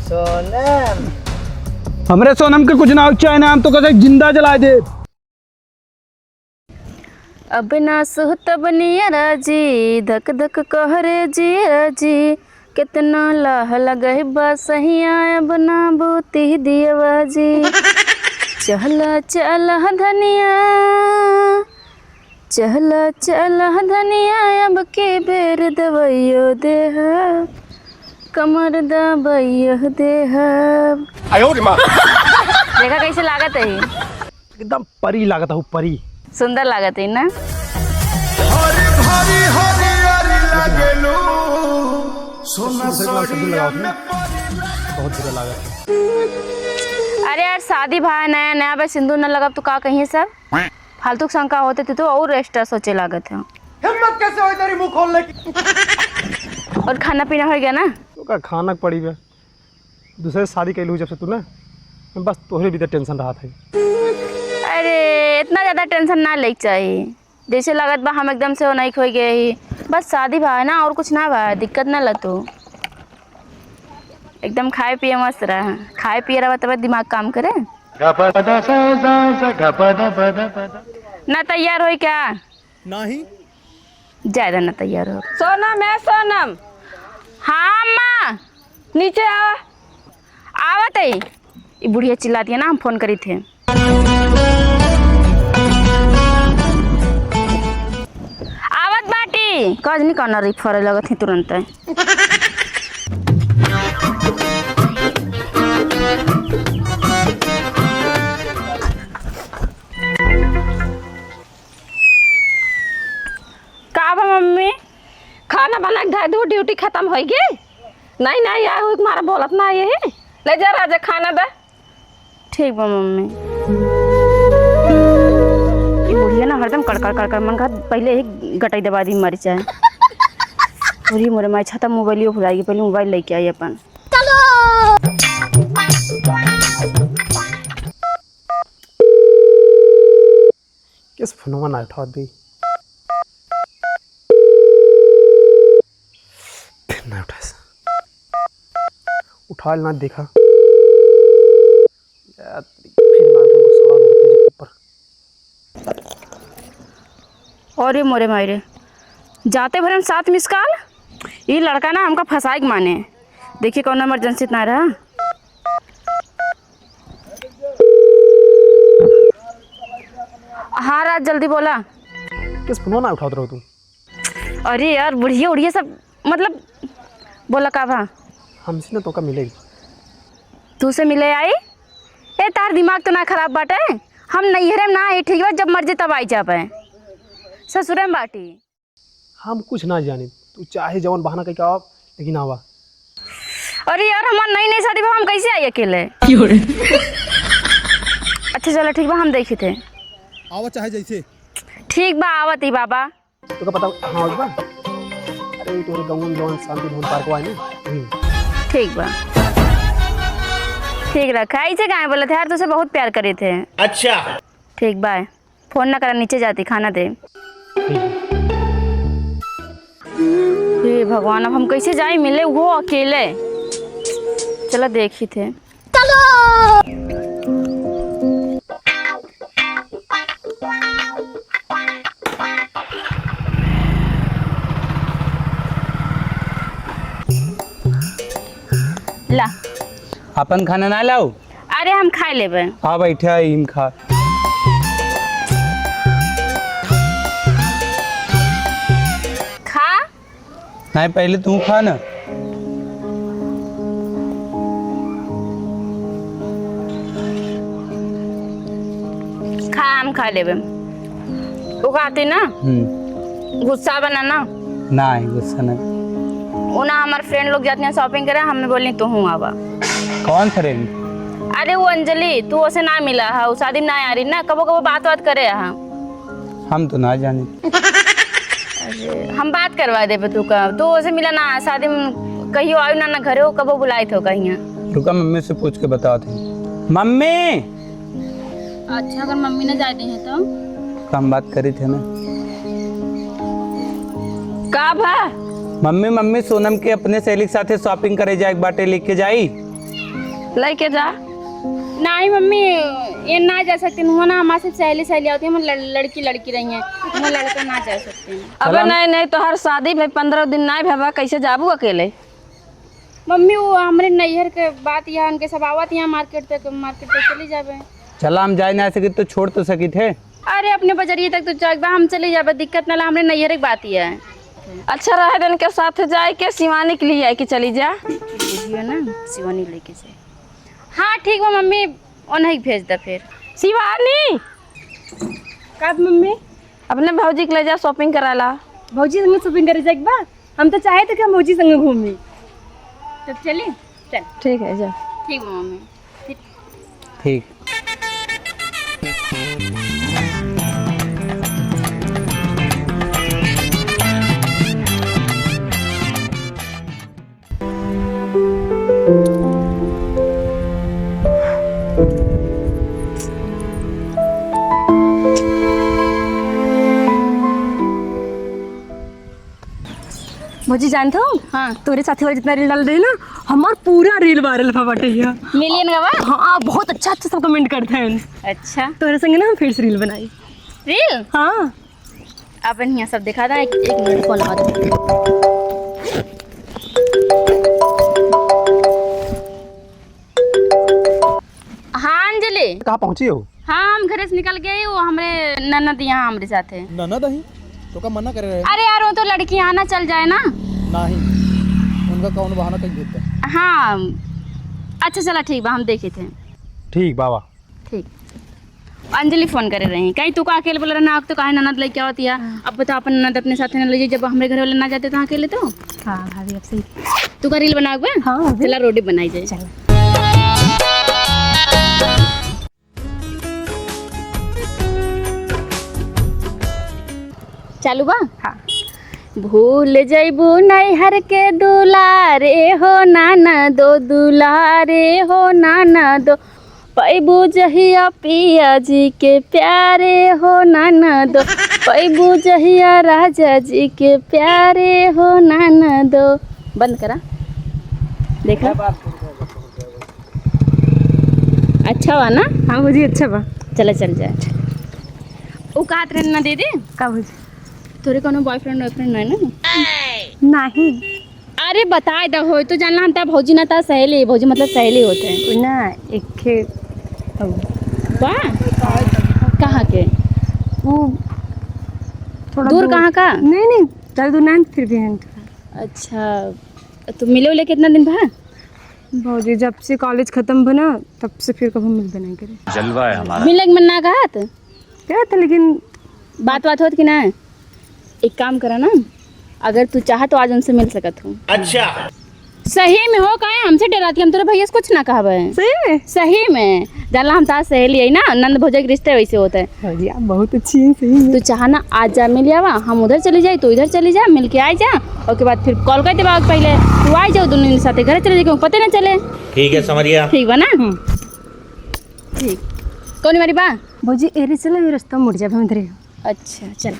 सोनम हमरे सोनम के कुछ ना चाहे ना, हम तो कैसे जिंदा जला दे। अब ना सुहत बनिया राजी, धक धक कहरे जी राजी, कितना लाह लगे बसहिया अब ना बूती दियवाजी। चहला चला धनिया, चहला चला धनिया, अब के बेर दवाइयो देह, कमर दबाइयो देह। देखा कैसे लागत है, एकदम परी लागत हूँ, परी सुंदर लागत है ना। बहुत बुरा लागत। अरे यार शादी भाई नया नया बस सिंदूर न लगा तो का कहिए सब फालतू शंका होते थे तो और एक्स्ट्रा सोचे लागत है। हिम्मत कैसे हुई तेरी मुंह खोलने की? और खाना पीना हो गया ना? तो का खाना पड़ी बे, दूसरे से शादी कैलू जब से तू ना, बस तोहरे भी तो टेंशन रहा था। अरे इतना ज़्यादा टेंशन ना ले चाहिए, जैसे लागत बा हम एकदम से वो नहीं खोई गए ही, बस शादी भाई ना और कुछ ना भाई, दिक्कत ना लतो। एकदम खाए पिए मस्त रहा, खाए पिए रहा तब दिमाग काम करे ना। तैयार हो क्या? नहीं ज्यादा ना तैयार हो। सोनम है सोनम, हाँ अम्मा नीचे आ। आवत है। ये बुढ़िया चिल्लाती है ना, हम फोन करी थे। आवत बाटी कज नहीं करना रही फरे लगत ही तुरंत। का बा मम्मी? खाना बना के दो, ड्यूटी खत्म हो गई। नहीं नहीं आया हुई तुम्हारा बोलत ना ये है। ले जा राजा खाना दे। ठीक बा मम्मी। ये बुढ़िया ना हरदम कड़कड़ कड़कड़ मन का पहले ही गटाई दबा दी मर जाए। पूरी मोरे माई छाता मोबाइलियो भुलाएगी, पहले मोबाइल लेके आई अपन। किस फोनवा ना उठा दी, फिर ना उठा ना देखा यार, फिर ना ऊपर। और ये मोरे मायरे जाते भर हम 7 मिस कॉल। ये लड़का ना हमका फंसाए के माने, देखिए कौन इमरजेंसी इतना रहा। हाँ राज जल्दी बोला। किस फोनवा ना उठा रहो तुम? अरे यार बुढ़िया उड़िया सब मतलब बोला का भा हमसे ना तो का मिलेगी। तू से मिले आई? ए तार दिमाग तो ना खराब बाटे, हम नैहरे में ना आई, ठीक बा जब मर्जी तब आई जा पाए, ससुरे में बाटी। हम कुछ ना जाने, तू चाहे जवान बहाना कहीं का, लेकिन आवा। अरे यार हमार नई नई शादी बा, हम कैसे आई अकेले? अच्छा चलो ठीक बा, हम देखी थे। आवा चाहे जैसे। ठीक बा आवत ही बाबा। तो का पता हाँ बा? अरे तोरे गांव में जवान शांति भवन पार्क वाले ठीक बा, ठीक रखा। ऐसे कहाँ बोले थे यार, तुझसे बहुत प्यार करे थे। अच्छा ठीक बा, फोन ना करा, नीचे जाती खाना दे। हे भगवान अब हम कैसे जाए मिले वो अकेले। चलो देखी थे। ला अपन खाना ना लाओ। अरे हम खा लेबे। हाँ बैठा हिम खा। खा नहीं पहले तू खा ना। खा हम खा लेबे। वो खाती ना गुस्सा बना ना। नहीं गुस्सा नहीं। वो ना हमारे फ्रेंड लोग जाते हैं शॉपिंग करे, हमने बोली तू हूँ आवा। कौन फ्रेंड? अरे वो अंजलि, तू उसे ना मिला है, उस शादी में ना आ रही ना, कबो कबो बात बात करे हाँ। हम तो ना जाने। अरे हम बात करवा दे तू का, तू उसे मिला ना शादी में, कहियो आयु ना घरे हो, कबो बुलाए थे कहीं। रुका मम्मी से पूछ के बताओ थे। मम्मी। अच्छा अगर मम्मी ने जाते हैं तो हम बात करी थे ना। का भा मम्मी सोनम के अपने सहेली के साथे शॉपिंग करे जाए बाटे लेके जाई। लेके जा। नहीं मम्मी ये ना जा सकते हैं ना, हमारे सिर्फ सहेली आती है, हम लड़की रही हैं, हम लड़का ना जा सकते हैं। अबे नहीं तो हर शादी भाई 15 दिन नहीं भैया, कैसे जाबू अकेले? मम्मी वो हमारे नैहर के बात यहाँ उनके सब आवत यहाँ मार्केट तक चली जाबे। चला हम जा ना सके तो छोड़ तो सकी थे। अरे अपने बजरिए तक तो चल हम चले जाबे, दिक्कत ना ला, हमरे नैहर की बात ही है। अच्छा रहे दिन के साथ जाए के शिवानी के लिए कि चली जा। बुझियो ना शिवानी लेके से। हाँ ठीक है मम्मी, उन्हें भेज दे फिर। शिवानी कब मम्मी? अपने भौजी के ले जा, शॉपिंग करा ला। भौजी संग शॉपिंग करे जाए बा, हम तो चाहे थे कि हम भौजी संग घूमी। तब चली चल। ठीक है जा। ठीक है मम्मी। ठीक। भौजी जानते हो, हाँ तोरे साथी वाले जितना रील डाल रही ना, हमार पूरा रील वायरल था बाटे है। मिलियन गवा। हाँ बहुत अच्छा सब कमेंट करते हैं। अच्छा तोरे संगे ना हम फिर से रील बनाई। रील? हाँ अपन यहाँ सब दिखा था। एक मिनट फोन लगा दो। हाँ अंजलि, कहाँ पहुँची हो? हाँ हम घर से निकल गए, वो हमारे ननद यहाँ हमारे साथ है। ननद ही तो का मना करे रहे? अरे यार वो तो लड़की आना चल जाए ना। नहीं, उनका कौन बहाना कहीं भेजता है। हाँ अच्छा चला ठीक बा, हम देखे थे। ठीक बाबा। ठीक। अंजलि फोन करे रही, कहीं तू का अकेले बोल रहा ना, तो कहे ननद लेके आवती है। अब बता अपन ननद अपने साथ न ले, जब हमारे घर वाले ना जाते तो अकेले तो। हाँ भाभी अब सही। तू का रील बनाओगे? हाँ चला रोटी बनाई जाए। चल। चालू बा? हाँ। भूल जइबू नैहर के दुलारे हो नाना दो, दुलारे हो नाना दो, पैबू जहिया पिया जी के प्यारे हो नाना दो, पैबू जहिया राजा जी के प्यारे हो नाना दो। बंद करा, देखा अच्छा हुआ ना? हाँ भौजी अच्छा बा। चला चल जाए। वो कहा रहे ना दीदी, का भौजी? तोरे कोनो बॉयफ्रेंड वॉयफ्रेंड नहीं ना? नहीं। अरे बताए दो, हो तो जानला हम ता भौजी ना ता सहेली, भौजी मतलब सहेली होते हैं। वो ना एक खे वाह, कहाँ के? वो थोड़ा दूर कहाँ का? नहीं ज़्यादा दूर नहीं, फिर भी है। अच्छा तो मिले उले कितना दिन बाद? भौजी जब से कॉलेज खत्म बना तब से फिर कभी मिलते नहीं करे। जलवा है हमारा। मिलने के मन ना कहा था? क्या था लेकिन बात होत कि ना? एक काम करा ना, अगर तू चाह तो आज उनसे मिल सकत हूँ। अच्छा सही में हो? कहे हमसे डराती, हम तेरे भैया से कुछ ना कहा है। सही में? सही में जानला हम तार सहेली है ना, नंद भौजा के रिश्ते वैसे होते हैं। भौजी आप बहुत अच्छी हैं। सही में तू चाह ना आज जा मिल आवा, हम उधर चली जाए तो इधर चली जा, मिल के आ जा, और के बाद फिर कॉल कर देवा पहले, तू आ जाओ दोनों साथ घर चले जाए, पता ना चले। ठीक है समझिया। ठीक बा ना? ठीक। कौन वाली बा? भौजी एरे चला, ये रास्ता मुड़ जाए हम इधर। अच्छा चल।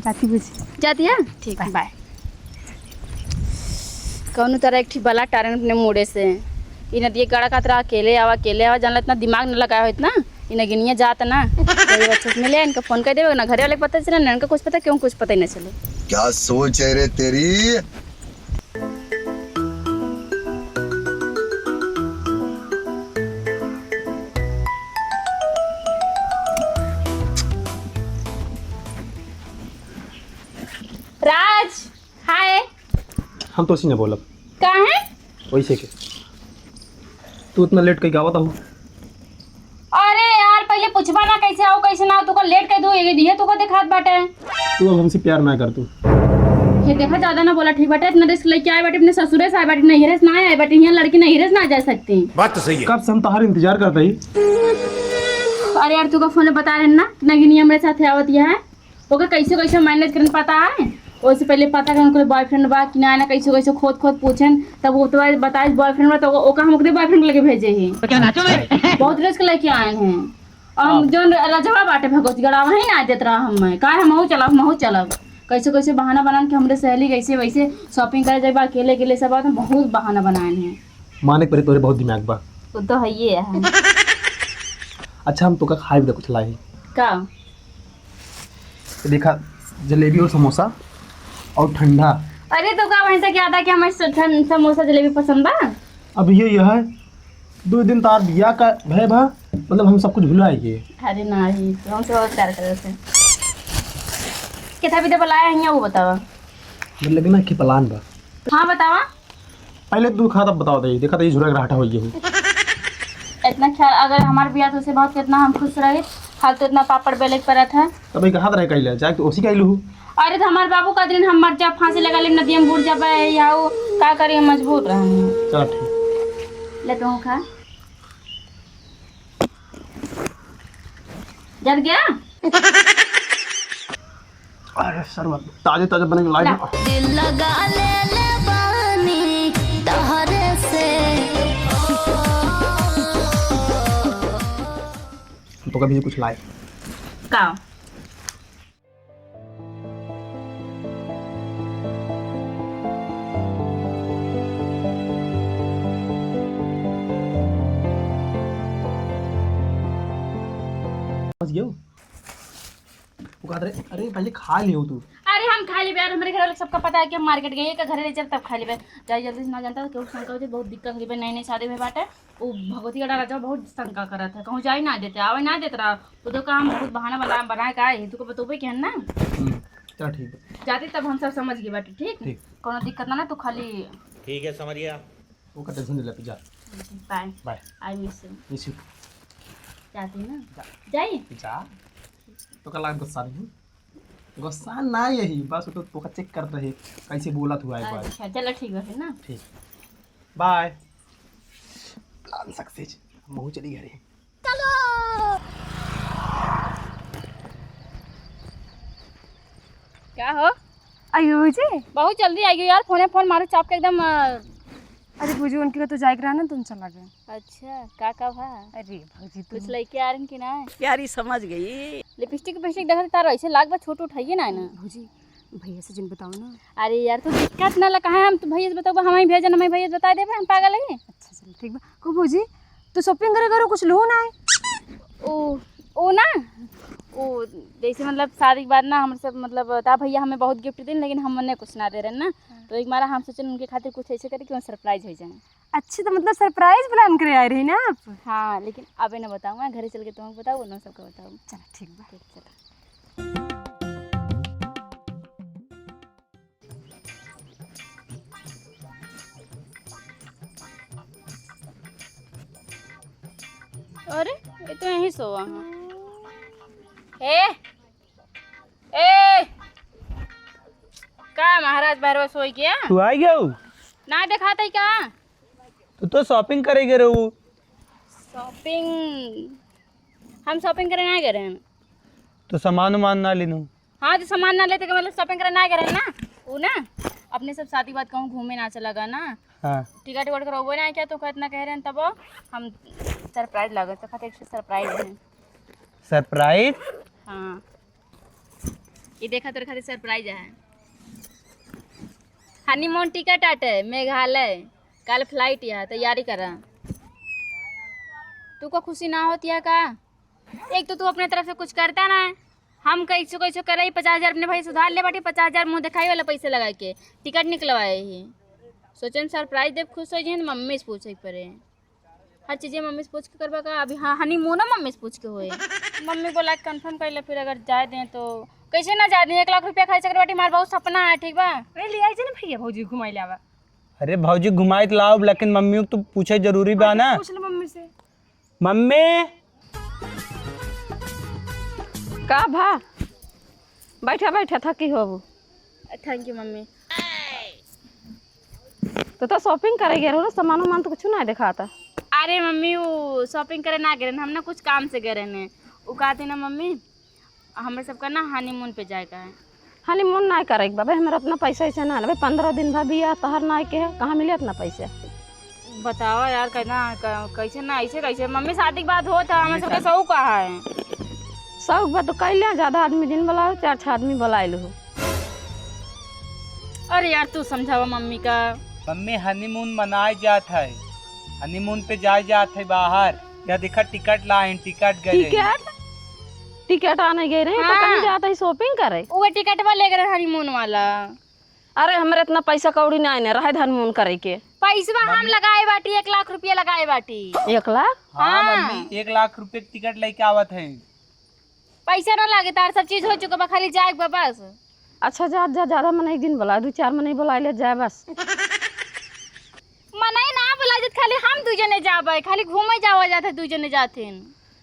जाती भौजी। जाती है? ठीक है बाय। कौन तरह एक ठीक बला टारन अपने मुड़े से इ नदिए गड़ा का तरह अकेले आवा जानला, इतना दिमाग न लगाया हो इतना, इन गिनिया जात ना गरीब अच्छे से मिले, इनका फोन कर देवे ना, घरे वाले को पता चले ना, इनका कुछ पता क्यों कुछ पता ही ना चले। क्या सोच है रे तेरी? राज हाय। हम तो उसी ने बोला कहाँ है? वैसे के तू इतना लेट कहीं गावा हूँ। अरे यार पहले पूछबा ना कैसे आओ कैसे ना, तू लेट कर दो ये तू को दिखात बाटे। तू अब हमसे प्यार ना कर तू। ये देखा ज्यादा ना बोला ठीक बाटे, इतना रिस्क लेके आए बाटे, अपने ससुरे से आए बाटे, नैहरे से ना आए बाटे, यहाँ लड़की नैहरे से ना जा सकती। बात तो सही है। कब से हम तुम्हारा इंतजार करते ही। अरे यार तू का फोन बता रहे ना नगिनी हमारे साथ आवत है, ओके कैसे कैसे मैनेज करने पता है, उससे पहले पता करें उनके बॉयफ्रेंड बा कि ना कैसे कैसे खोद खोद पूछें, तब वो तो बताए बॉयफ्रेंड बा तो ओका हम ओकरे बॉयफ्रेंड लेके भेजे ही बहुत रिस्क लेके आए हैं। और हम जो रजवा बाटे भगवतीगढ़ वहीं ना देत रहा हम का हम चलब कैसे कैसे बहाना बना के हमरे सहेली कैसे वैसे शॉपिंग करे जाए अकेले अकेले सब बात बहुत बहाना बनाए हैं। माने पर तोरे बहुत दिमाग बा। वो तो है ये है। अच्छा हम तो का खाए भी कुछ लाए का देखा जलेबी और समोसा और ठंडा। अरे तो का वहीं तक याद है कि हमें समोसा जलेबी पसंद बा। अब ये है 2 दिन तार बिया का भय भा मतलब हम सब कुछ भुलाएंगे। अरे नहीं तो हमसे बहुत प्यार करे थे कितना भी तो बुलाया है वो बतावा मतलब ना कि प्लान बा। हाँ बतावा पहले तू खा तब बताओ दे देखा तो ये झुरा घाटा हो गई इतना ख्याल अगर हमारे बिया तो उसे बहुत कितना हम खुश रहे हाल तो इतना पापड़ बेले पड़ा था तब कहा रहे कैले जाए तो उसी कैलू। अरे तो हमारे बाबू का दिन हम मर जा फांसी लगा ले नदी में बुड़ जा या वो का करिए मजबूर रहे। चलो ठीक ले तू खा जल गया। अरे सर ताजे ताजे बने लाई दिल लगा ले बानी तहरे से तो कभी कुछ लाए का गयो वो कहा अरे पहले खा लियो तू। अरे हम खा ली यार हमारे घर वाले सबका पता है कि हम मार्केट गए का घर ले चल तब खा ली जाए जल्दी से ना जानता क्यों शंका होती बहुत दिक्कत की नई नई शादी में बाटे वो भगवती का राजा बहुत शंका करा था कहूँ जाए ना देते आवे ना देते रहा वो तो काम बहुत बहाना बनाए का है तू को बतोबे के है ना। चल ठीक है जाते तब हम सब समझ गए बाटे ठीक कोनो दिक्कत ना तू खाली ठीक है समझ गया। वो का टेंशन ले जा। Bye bye I miss you जाती ना जाइए जा तो कल गुस्सा नहीं गुस्सा ना यही बस तो का चेक कर रहे कैसे बोला तू एक बार। अच्छा चलो ठीक है ना ठीक बाय प्लान सक्सेस हम चली घरे चलो। क्या हो अयो जी बहुत जल्दी आई गई यार फोन मारो चाप के एकदम अरे भूजी उनके को तो जाएगा रहा ना तुम चला गए। अच्छा का भा अरे भौजी कुछ लड़के आ रहे कि ना प्यारी समझ गई। लिपस्टिक देखा तार ऐसे लाग बा छोट उठाइए ना भौजी भैया से जिन बताओ ना। अरे यार तू दिक्कत ना लगा है हम तो भैया से बताओ हमें भेजा हमें भैया बता देबे हम पागल है। अच्छा चलो ठीक बा को भौजी तो शॉपिंग करे करो कुछ लो ना ओ ना ओ जैसे मतलब शादी के बाद ना हम सब मतलब ता भैया हमें बहुत गिफ्ट दें लेकिन हम ने कुछ ना दे रहे ना तो एक बार हम सोचें उनके खातिर कुछ ऐसे करे कि सरप्राइज हो जाए। अच्छा तो मतलब सरप्राइज प्लान करे आ रही ना आप। हाँ लेकिन अबे ना बताऊँगा घरे चल के तुम्हें बताओ ना सबको बताओ। चलो ठीक बा ठीक चलो। अरे ये तो यहीं सोवा हाँ। ए का महाराज भैरव सोई गया तू आ गया हो ना दिखाता ही का तो शॉपिंग करेगे रहू। शॉपिंग हम शॉपिंग करने ना गए हैं तो सामान वामान ना लेनू। हाँ तो सामान ना लेते मतलब शॉपिंग करने ना गए ना वो ना अपने सब शादी बात कहूँ घूमे ना चला गया ना। हाँ टिकट विकट करवाबो ना क्या तो इतना कह रहे हैं तब हम सरप्राइज लगा तो खाते सरप्राइज है। सरप्राइज। हाँ ये देखा तेरे खातिर सरप्राइज है। हनीमून टिकट आटे मेघालय कल फ्लाइट यहाँ तैयारी करा तू को खुशी ना होती है का। एक तो तू अपने तरफ से कुछ करता ना है हम कैसे कैसे करे 50,000 अपने भाई सुधार ले बाटी 50,000 मुँह दिखाई वाला पैसे लगा के टिकट निकलवाए ही सोचन सरप्राइज देव खुश हो जाए मम्मी से पूछे पड़े हर चीज़ें मम्मी से पूछ के करवा का अभी हाँ हनीमून ना मम्मी से पूछ के हुए मम्मी बोला कंफर्म कर ले फिर अगर जाए दें तो कैसे ना जा दें 1 लाख रुपया खर्च कर बाटी हमारा बहुत सपना है ठीक बा ले आई ना भैया भौजी घुमाई लावा। अरे भाजी घुमाए तो लाओ लेकिन मम्मी को तो पूछे जरूरी बा ना। पूछ लो मम्मी से। मम्मी का भा बैठा बैठा थकी हो। Thank you mummy. तो शॉपिंग करे गए ना सामान वामान तो कुछ ना दिखाता। अरे मम्मी वो शॉपिंग करे ना गए हम ना कुछ काम से गए रहने वो कहते ना मम्मी हमें सबका ना हनीमून पे जाएगा है हनीमून नहीं करे बाबे, हमारा अपना पैसा ऐसे ना भाई 15 दिन भाभी या तहर ना के है, कहाँ मिले इतना पैसा? बताओ यार कैसे ना ऐसे कैसे मम्मी शादी के बाद होता हमारे सबके शौक कहाँ है। शौक बा तो कैले, ज्यादा आदमी दिन बुलाओ 4-6 आदमी बुलाए हो। अरे यार तू समझावा मम्मी का। मम्मी हनीमून मनाए जात है, हनीमून पे जाए जात है बाहर। या देखा टिकट लाइन, टिकट गए। टिकट आने गए रहे तो कहीं जाता है शॉपिंग करे। वो टिकट वाला ले गए हनीमून वाला। अरे हमारे इतना पैसा कौड़ी नहीं रहा हनीमून करे के। पैसा हम लगाए बाटी 1 लाख रुपया लगाए बाटी। 1 लाख? हाँ मम्मी 1 लाख रुपए टिकट लेके आवत है। पैसा ना लागे तार सब चीज हो चुका बा, खाली जाए बस। अच्छा जा ज्यादा मन एक दिन बुला 2-4 मन बुला ले जाए बस। मनाई ना बुला देत, खाली हम 2 जने जाबे, खाली घूमे जावा जाते 2 जने जाथिन।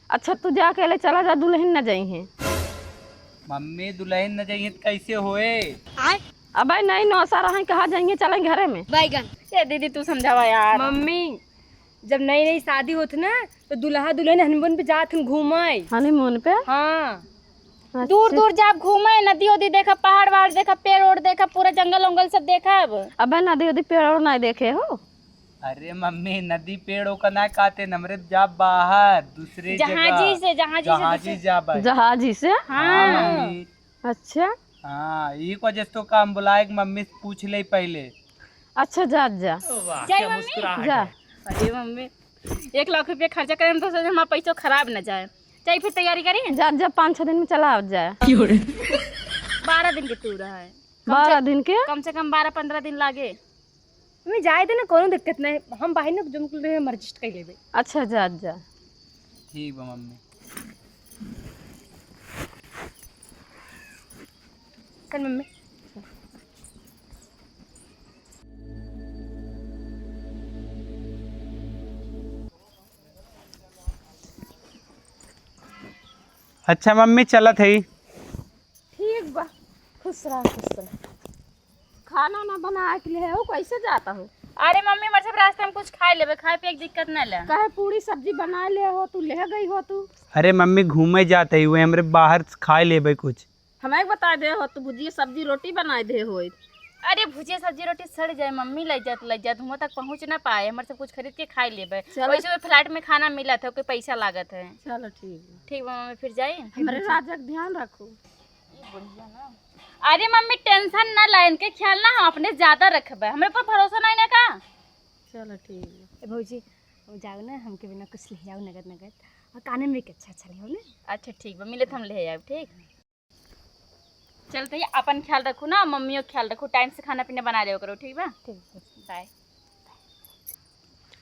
अच्छा तू जा अकेले चला जा, दुल्हन न जाई है। मम्मी दुल्हन न जाइए तो कैसे होए? अब नहीं नौसा रहा कहाँ जाएंगे, चलेंगे घरे में। बैगन ये दीदी तू समझावा यार। मम्मी जब नई नई शादी होती ना तो दुल्हा दुल्हन हनीमून पे जाते घूमे। हनीमून पे? हाँ दूर दूर जाब घूमे, नदी उदी देखा, पहाड़ वहाड़ देखा, पेड़ ओड़ देखा, पूरा जंगल उंगल सब देखा। अब नदी उदी पेड़ और नहीं देखे हो? अरे मम्मी नदी पेड़ों का ना काटे, नमरे जा बाहर दूसरे जहाजी से जहाजी से। हाँ मम्मी। अच्छा हाँ एक वजह से तो काम बुलाए मम्मी से पूछ ले पहले। अच्छा जा जय मम्मी जा। अरे मम्मी 1 लाख रुपया खर्चा करें तो हमारा पैसा खराब न जाए। चाहिए फिर तैयारी करिए। जा 5-6 दिन में चला आ जाए। 12 दिन के टूर है। 12 दिन के? कम से कम 12-15 दिन लागे। मैं जाए थे ना, कोनो दिक्कत नहीं, हम बाहर ना जुम मर्जिस्ट कर लेबे। अच्छा जा ठीक है मम्मी। चल मम्मी। अच्छा मम्मी चलत है। ठीक बा, खुश रह। खाना ना बना के लिए हो कैसे जाता हो? अरे मम्मी हमारे सब रास्ते में कुछ खाए लेबे, खाए पे एक दिक्कत न ले। कहे पूरी सब्जी बना ले हो, तू ले गई हो तू? अरे मम्मी घूमे जाते हुए हमरे बाहर खाए लेबे कुछ। हमें बता दे हो, तू भुजिया सब्जी रोटी बनाए दे हो। अरे भुजिया सब्जी रोटी सड़ जाए मम्मी, लग जात वहाँ तक पहुँच ना पाए, हमारे सब कुछ खरीद के खाए लेबे। वैसे फ्लैट में खाना मिला था, कोई पैसा लागत है। चलो ठीक ठीक बा मम्मी, फिर जाइए। हमारे राजा का ध्यान रखो। अरे मम्मी टेंशन ना ला, इनके ख्याल ना हम अपने ज्यादा रखबे, हमारे पर भरोसा नहीं ना का। चलो ठीक है भौजी जाओ ना, हमके बिना कुछ ले जाओ नगद और काने में अच्छा ले हो ना। अच्छा ठीक बा, मिले तो हम ले आए। ठीक चलते अपन ख्याल रखो ना, मम्मियों ख्याल रखो, टाइम से खाना पीना बना लिया करो। ठीक बा, ठीक बाय।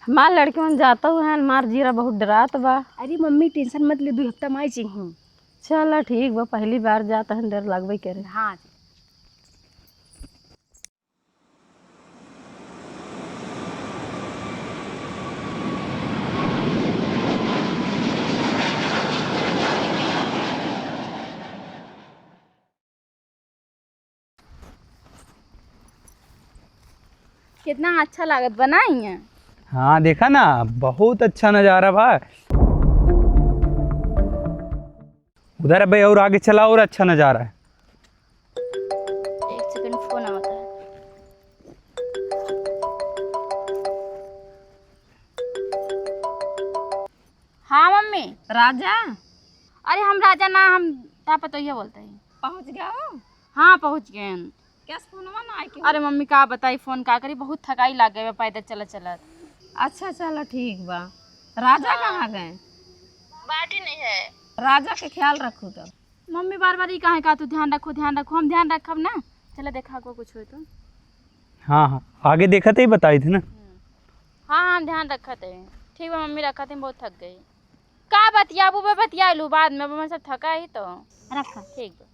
हमार लड़के मन जाता हुआ है, मार जीरा बहुत डरात बा। अरे मम्मी टेंशन मत ले, 2 हफ्ता में आई चाहिए। चलो ठीक बा, पहली बार जाता है डर लगबे करे। हाँ कितना अच्छा लागत बनाई है। हाँ देखा ना, बहुत अच्छा नज़ारा भाई। उधर भाई और आगे चला और अच्छा नज़ारा है। 1 सेकंड फोन आता है। हाँ मम्मी। राजा? अरे हम राजा ना, हम क्या पता ये बोलते हैं। पहुँच गया हो? हाँ पहुँच गए। कैसे फोनवा ना आई? अरे मम्मी का बताई, फोन का करी, बहुत थकाई लग गई पैदल चलत। अच्छा चलो ठीक बा। राजा कहाँ गए? बाटी नहीं है। राजा के ख्याल रखो तो। मम्मी बार बार ही कहे का तू ध्यान रखो, हम ध्यान रखब ना। चलो देखा को कुछ हो तो। हाँ आगे देखा ही बताई थी ना। हाँ हम ध्यान रखते हैं। ठीक है मम्मी, रखते हैं, बहुत थक गई। का बतियाबू बतिया लू बाद में, मैं सब थका ही तो रखा। ठीक है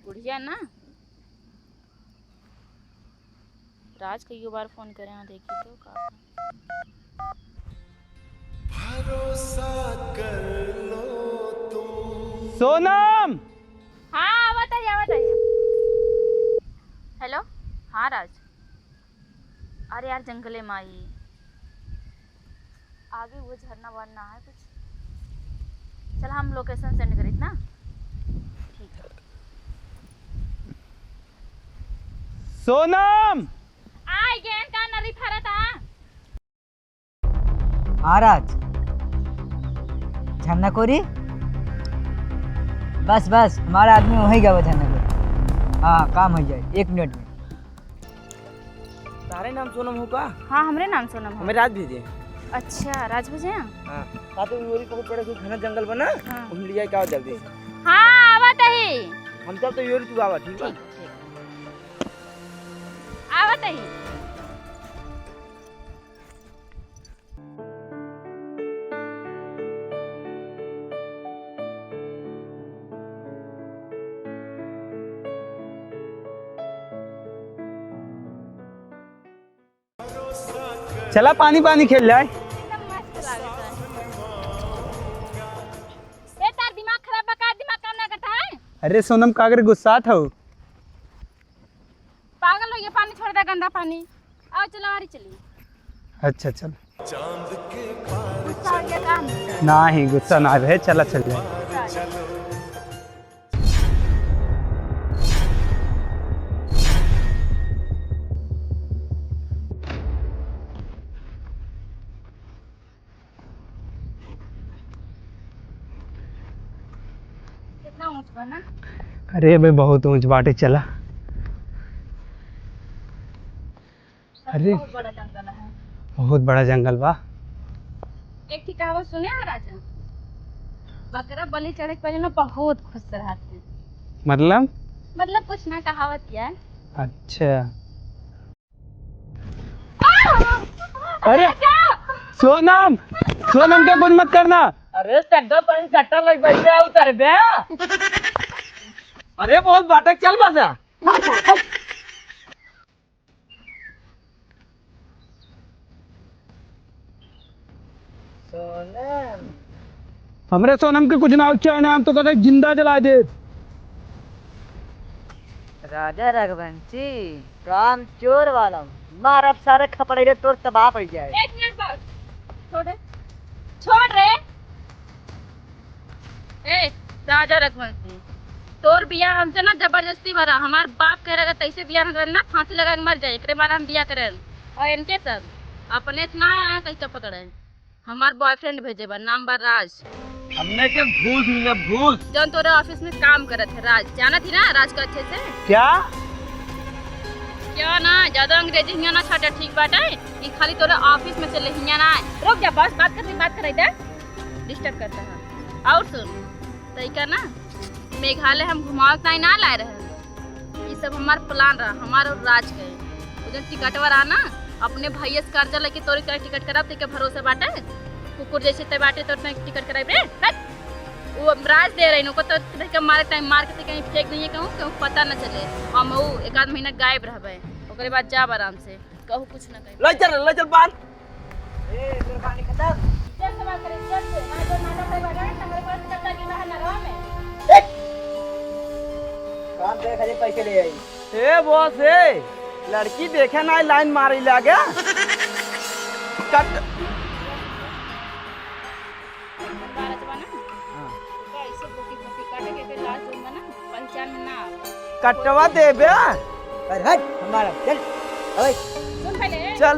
बुढ़िया ना, राज कई बार फोन करे हैं, देखी तो का सोनम। हाँ बताइए। हेलो हाँ राज। अरे यार जंगले में आई, आगे वो झरना वरना है कुछ। चल हम लोकेशन सेंड करी ना। ठीक है सोनम आई गेन का नरी फरता महाराज झन्ना कोरी बस बस हमारा आदमी वहीं गया वो झन्ना कोरी। हाँ काम हो जाए 1 मिनट में। तारे नाम सोनम होगा। हाँ हमरे नाम सोनम है। हमें रात भेजे। अच्छा राज भजे हैं? हाँ साथ में योरी बहुत बड़ा घना जंगल बना। हाँ। हम लिया क्या जल्दी। हाँ आवत ही हम सब तो योरी तू आवा ठीक है। आवत ही। चला पानी पानी खेल जाए। एकदम मस्त लागत है। तार दिमाग खराब बका दिमाग काम ना करता है। अरे सोनम कागर गुस्सा था। पागल हो गया पानी छोड़ दे गंदा पानी। आओ चलो हमारी चलिए। अच्छा चल। गुस्सा हो गया काम। ना ही गुस्सा ना रहे चला चल जाए। कितना ऊंच बना? अरे भाई बहुत ऊंच बाटे चला। अरे बहुत बड़ा जंगल है। बहुत बड़ा जंगल बा। एक ठीक कहावत सुने हैं राजा? बकरा बलि चढ़े के पहले ना बहुत खुश रहते हैं। मतलब कुछ ना कहावत क्या है। अच्छा। अरे सोनम सोनम क्या कुछ मत करना। अरे चड्डा पानी चट्टा लग बैठ गया उतर बे। अरे बहुत बाटक चल बसा। सोनम हमरे सोनम के कुछ ना क्या नाम तो कहते जिंदा जला दे। राजा रघुवंशी काम चोर वाला मार अब सारे खपड़े रे तोर तबाह पड़ जाए। एक मिनट बस छोड़ रे। ए राजा रघुवंशी तोर बिया हमसे ना जबरदस्ती भरा। हमार बाप कह रहा तैसे बिया ना फांसी लगा के मर जाए। एकरे बाद हम बिया करें और इनके सब अपने से ना आया कैसे पकड़े। हमार बॉयफ्रेंड भेजे बा नाम बा राज। हमने के भूल न भूल। जौन तोरे ऑफिस में काम करत है राज। जाना थी ना राज का अच्छे से? क्या क्या ना ज्यादा अंग्रेजी हिंगा ना छाटा ठीक बात है। ये खाली तोरे ऑफिस में चले हिंगा ना है। रुक जा बस बात कर दे डिस्टर्ब करता है। और सुन तरीका ना मेघालय हम घुमाओ ताई ना लाए रहे। ये सब हमार प्लान रहा हमार और राज के। उधर टिकटवा रहा ना अपने भैया से कर्जा लेके तोरे का टिकट कराब ते के भरोसे बाटे। कुकुर जैसे ते बाटे तोरे टिकट कराब रे। वो राज दे रही नको तो के मारे टाइम मार के कहीं फेंक नहीं कहूँ पता न चले। हम वो 1 आध महीना गायब रहबे। ओकरे बाद जाब आराम से कहूँ कुछ न कहीं। ले चल बांध। ए तेरे पानी खत्म। चल सवाल करे चल से मैं तो नाटक पे बजा हमारे पास चलता की ना नरवा में। काम देख ले पैसे ले आई। ए बॉस ए लड़की देखे ना लाइन मारी ला गया। कट बारह जवाना कैसे बोकी बोकी काटे के फिर लास्ट दूंगा ना पहचान में ना आवे। कटवा दे बे। अरे हट हमारा चल। ओए सुन पहले चल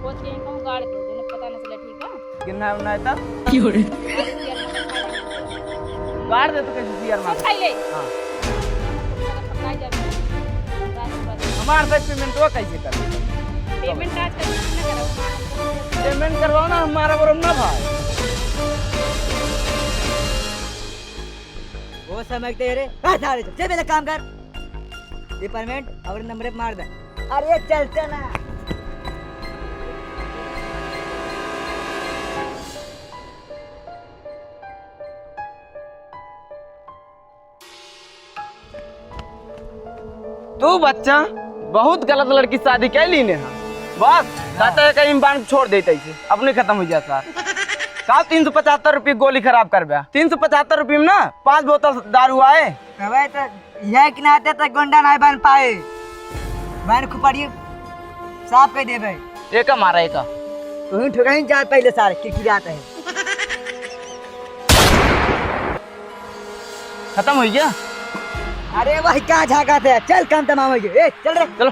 बोल के कहूँ गाड़ दे दोनों पता न चले ठीक है। कितना बनाया था गाड़ दे तो कैसे सीआर मार। सुन पहले हां पकड़ाई जाए हमार से पेमेंट वो कैसे कर। पेमेंट आज कर कितना करो। पेमेंट करवाओ ना हमारा बरम ना भाई। वो समझते रे सारे चल मेरा काम कर। डिपार्टमेंट और नंबर मार दे। अरे चलते ना। तू बच्चा बहुत गलत लड़की शादी कर ली ने। बस कहते है कहीं बैंक छोड़ देते अपने खत्म हो जाता। का 375 रुपये गोली खराब कर बया। 375 रुपये में ना 5 बोतल दारू आए। अबे तो यह कि नाते तक गोंडा नहीं बन पाए। मैंने खुपड़ी साफ कर दे भाई। एक मारा एक तू ही ठुका ही जा पहले सारे किक जाते हैं। खत्म हो गया। अरे भाई क्या झाका थे, चल काम तमाम हो गए, ए चल रे चलो